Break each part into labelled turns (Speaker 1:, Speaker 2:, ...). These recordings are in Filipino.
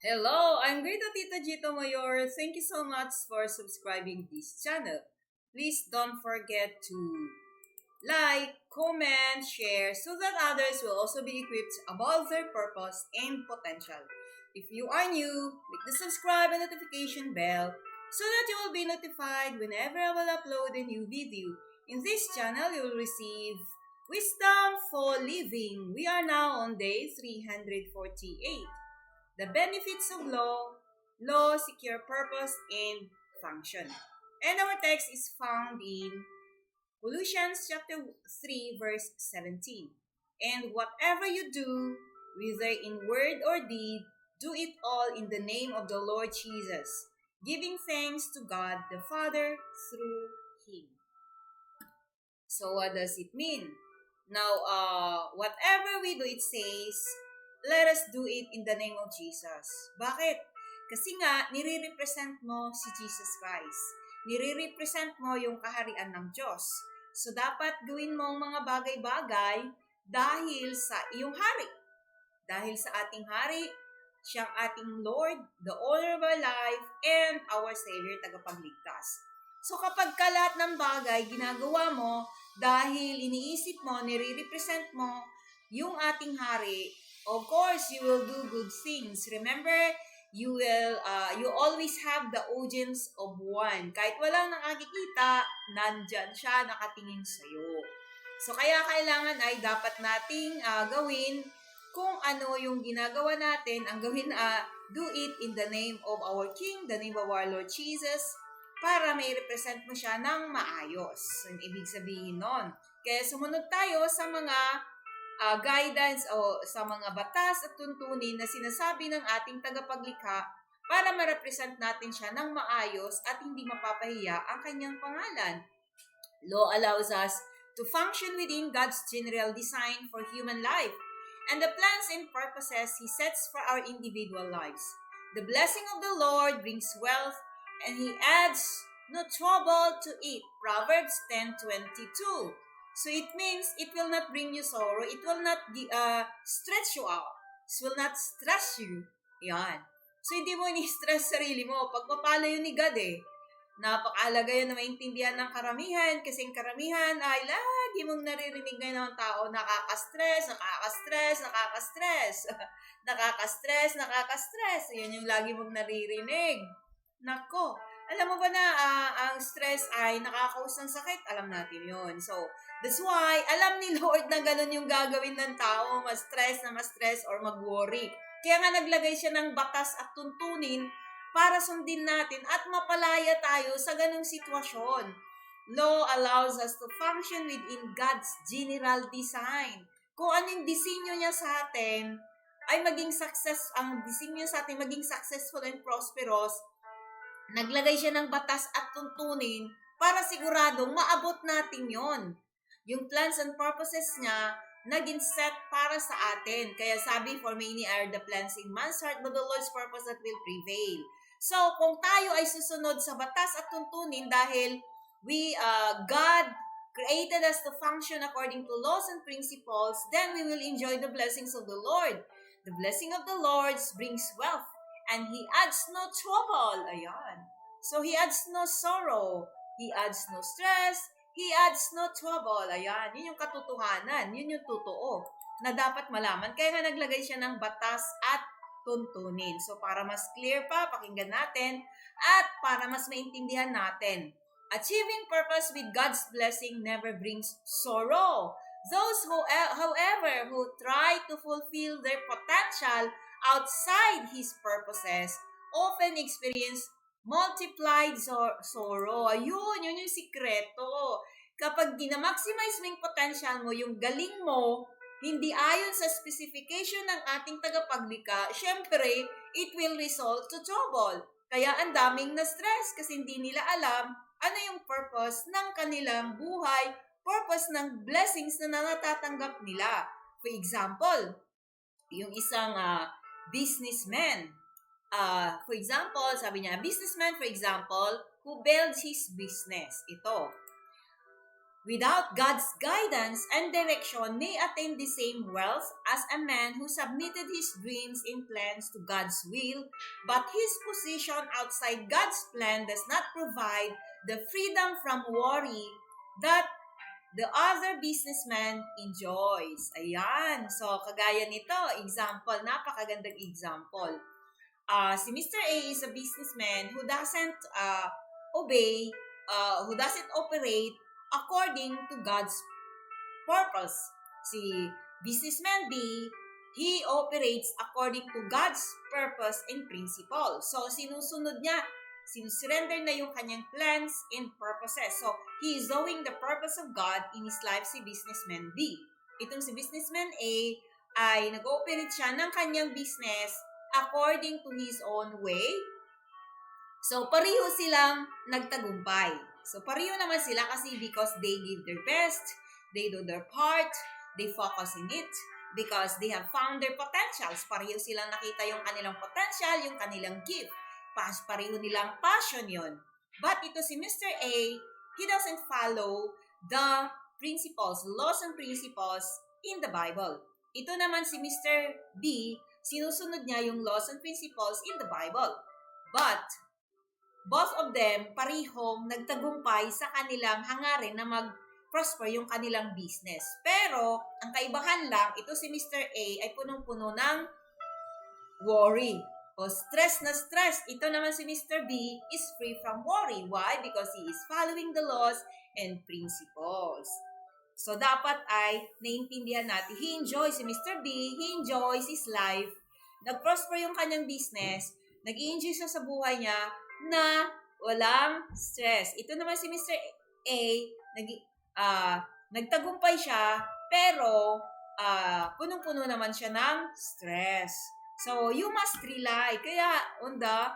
Speaker 1: Hello, I'm Greta Tita Gito Mayor. Thank you so much for subscribing this channel. Please don't forget to like, comment, share so that others will also be equipped about their purpose and potential. If you are new, click the subscribe and notification bell so that you will be notified whenever I will upload a new video. In this channel, you will receive Wisdom for Living. We are now on day 348. The benefits of law, secure purpose, and function. And our text is found in Colossians chapter 3, verse 17. And whatever you do, whether in word or deed, do it all in the name of the Lord Jesus, giving thanks to God the Father through Him. So what does it mean? Now, whatever we do, it says, let us do it in the name of Jesus. Bakit? Kasi nga, nire-represent mo si Jesus Christ. Nire-represent mo yung kaharian ng Diyos. So, dapat gawin mo ang mga bagay-bagay dahil sa iyong hari. Dahil sa ating hari, siyang ating Lord, the owner of our life, and our Savior, tagapagligtas. So, kapag ka lahat ng bagay ginagawa mo dahil iniisip mo, nire-represent mo yung ating hari, of course, you will do good things. Remember, you always have the audience of one. Kahit walang nakakikita, nandyan siya, nakatingin sa'yo. So, kaya kailangan ay dapat nating gawin kung ano yung ginagawa natin, ang gawin do it in the name of our King, the name of our Lord Jesus, para may represent mo siya ng maayos. So, ibig sabihin nun. Kaya sumunod tayo sa mga guidance o sa mga batas at tuntunin na sinasabi ng ating tagapaglikha para ma-represent natin siya ng maayos at hindi mapapahiya ang kanyang pangalan. Law allows us to function within God's general design for human life and the plans and purposes He sets for our individual lives. The blessing of the Lord brings wealth and He adds no trouble to it. Proverbs 10:22. So it means it will not bring you sorrow. It will not stretch you out. It will not stress you. Yan. So hindi mo ni-stress sarili mo. Pagpapala yun ni God eh. Napakalaga yun na maintindihan ng karamihan kasi yung karamihan ay lagi mong naririnig ngayon ng tao, nakaka-stress, nakaka-stress, nakaka-stress. Nakaka-stress. Yan yung lagi mong naririnig. Nako, alam mo ba na ang stress ay nakakaus ng sakit? Alam natin yun. So, that's why, alam ni Lord na ganun yung gagawin ng tao, ma-stress or mag-worry. Kaya nga naglagay siya ng batas at tuntunin para sundin natin at mapalaya tayo sa ganung sitwasyon. Law allows us to function within God's general design. Kung anong disenyo niya sa atin, ay maging ang disenyo sa atin maging successful and prosperous, naglagay siya ng batas at tuntunin para siguradong maabot natin yon. Yung plans and purposes niya, naging set para sa atin. Kaya sabi, for many are the plans in man's heart, but the Lord's purpose that will prevail. So, kung tayo ay susunod sa batas at tuntunin dahil God created us to function according to laws and principles, then we will enjoy the blessings of the Lord. The blessing of the Lord brings wealth, and He adds no trouble. Ayan. So, He adds no sorrow. He adds no stress. He adds no trouble. Ayan. Yun yung katotohanan. Yun yung totoo na dapat malaman. Kaya nga naglagay siya ng batas at tuntunin. So, para mas clear pa, pakinggan natin at para mas maintindihan natin. Achieving purpose with God's blessing never brings sorrow. Those however, who try to fulfill their potential outside His purposes often experience multiplied sorrow. Yun yung sikreto. Kapag ginamaximize mo yung potential mo, yung galing mo, hindi ayon sa specification ng ating tagapaglikha, syempre, it will result to trouble. Kaya ang daming na-stress kasi hindi nila alam ano yung purpose ng kanilang buhay, purpose ng blessings na natatanggap nila. For example, yung isang businessman, for example, sabi niya, businessman, for example, who builds his business. Ito. without God's guidance and direction, may attain the same wealth as a man who submitted his dreams and plans to God's will, but his position outside God's plan does not provide the freedom from worry that the other businessman enjoys. Ayan. So, kagaya nito, example, napakagandang example. Si Mr. A is a businessman who doesn't obey, who doesn't operate according to God's purpose. Si businessman B, he operates according to God's purpose and principle. So, sinusunod niya, sinusurrender na yung kanyang plans and purposes. So, he is doing the purpose of God in his life, si businessman B. Itong si businessman A ay nag-ooperate siya ng kanyang business according to his own way. So, pareho silang nagtagumpay. So, pareho naman sila kasi because they give their best, they do their part, they focus in it, because they have found their potentials. Pareho silang nakita yung kanilang potential, yung kanilang gift. Pareho nilang passion yon. But ito si Mr. A, he doesn't follow the principles, laws and principles in the Bible. Ito naman si Mr. B, sinusunod niya yung laws and principles in the Bible. But, both of them parihong nagtagumpay sa kanilang hangarin na mag-prosper yung kanilang business. Pero, ang kaibahan lang, ito si Mr. A ay punong-puno ng worry o stress na stress. Ito naman si Mr. B is free from worry. Why? Because he is following the laws and principles. So, dapat ay naiintindihan natin. He enjoys, si Mr. B, he enjoys his life. Nag-prosper yung kanyang business. Nag-i-enjoy siya sa buhay niya na walang stress. Ito naman si Mr. A, nagtagumpay siya, pero punong-puno naman siya ng stress. So, you must rely on the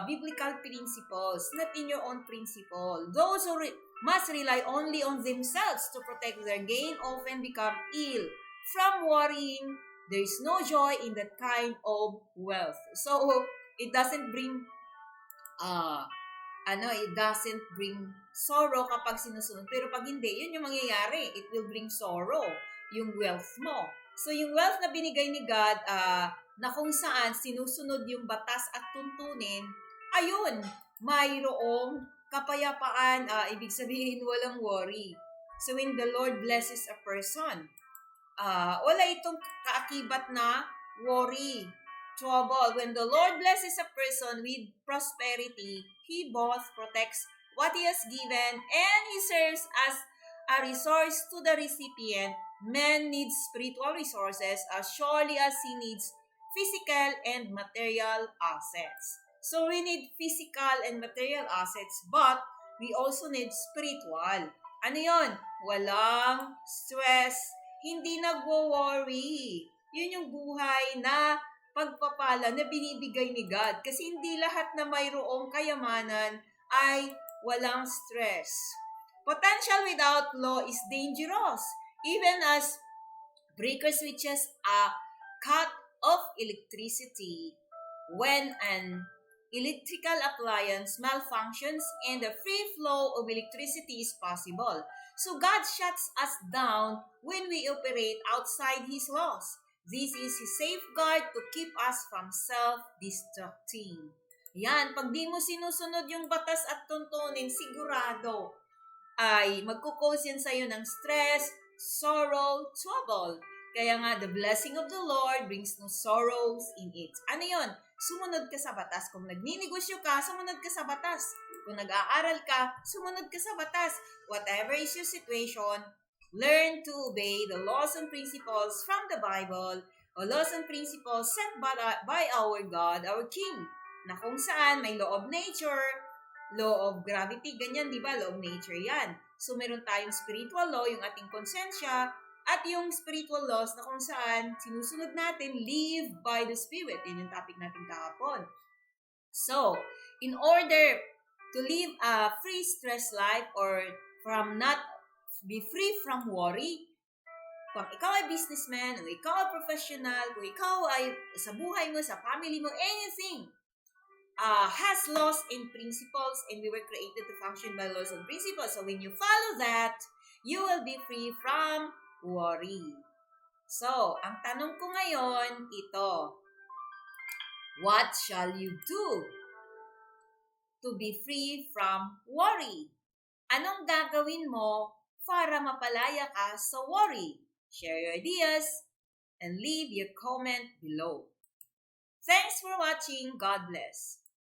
Speaker 1: biblical principles, not in your own principle. Those who must rely only on themselves to protect their gain often become ill. From worrying, there is no joy in that kind of wealth. So, it doesn't bring it doesn't bring sorrow kapag sinusunod. Pero pag hindi, yun yung mangyayari. It will bring sorrow, yung wealth mo. So, yung wealth na binigay ni God, na kung saan sinusunod yung batas at tuntunin, ayun, mayroong kapayapaan, ibig sabihin walang worry. So, when the Lord blesses a person, wala itong kaakibat na worry, trouble. When the Lord blesses a person with prosperity, He both protects what He has given and He serves as a resource to the recipient. Man needs spiritual resources as surely as he needs physical and material assets. So we need physical and material assets, but we also need spiritual. Ano yon? Walang stress, hindi nagwo-worry. Yun yung buhay na pagpapala na binibigay ni God. Kasi hindi lahat na mayroong kayamanan ay walang stress. Potential without law is dangerous. Even as breaker switches a cut off electricity when an electrical appliance malfunctions and the free flow of electricity is possible. So God shuts us down when we operate outside His laws. This is His safeguard to keep us from self-destructing. Yan, pag di mo sinusunod yung batas at tuntunin, sigurado ay magkukause yan sa'yo ng stress, sorrow, trouble. Kaya nga, the blessing of the Lord brings no sorrows in it. Ano yon? Sumunod ka sa batas. Kung nagninegosyo ka, sumunod ka sa batas. Kung nag-aaral ka, sumunod ka sa batas. Whatever is your situation, learn to obey the laws and principles from the Bible, or laws and principles set by our God, our King, na kung saan may law of nature, law of gravity, ganyan, di ba? Law of nature yan. So, meron tayong spiritual law, yung ating konsensya, at yung spiritual laws na kung saan sinusunod natin, live by the Spirit. Yun yung topic natin kahapon. So, in order to live a free stress life or from not be free from worry, kung ikaw ay businessman, o ikaw ay professional, kung ikaw ay sa buhay mo, sa family mo, anything, has laws and principles, and we were created to function by laws and principles. So when you follow that, you will be free from worry. So, ang tanong ko ngayon, ito. What shall you do to be free from worry? Anong gagawin mo para mapalaya ka sa worry? Share your ideas and leave your comment below. Thanks for watching. God bless.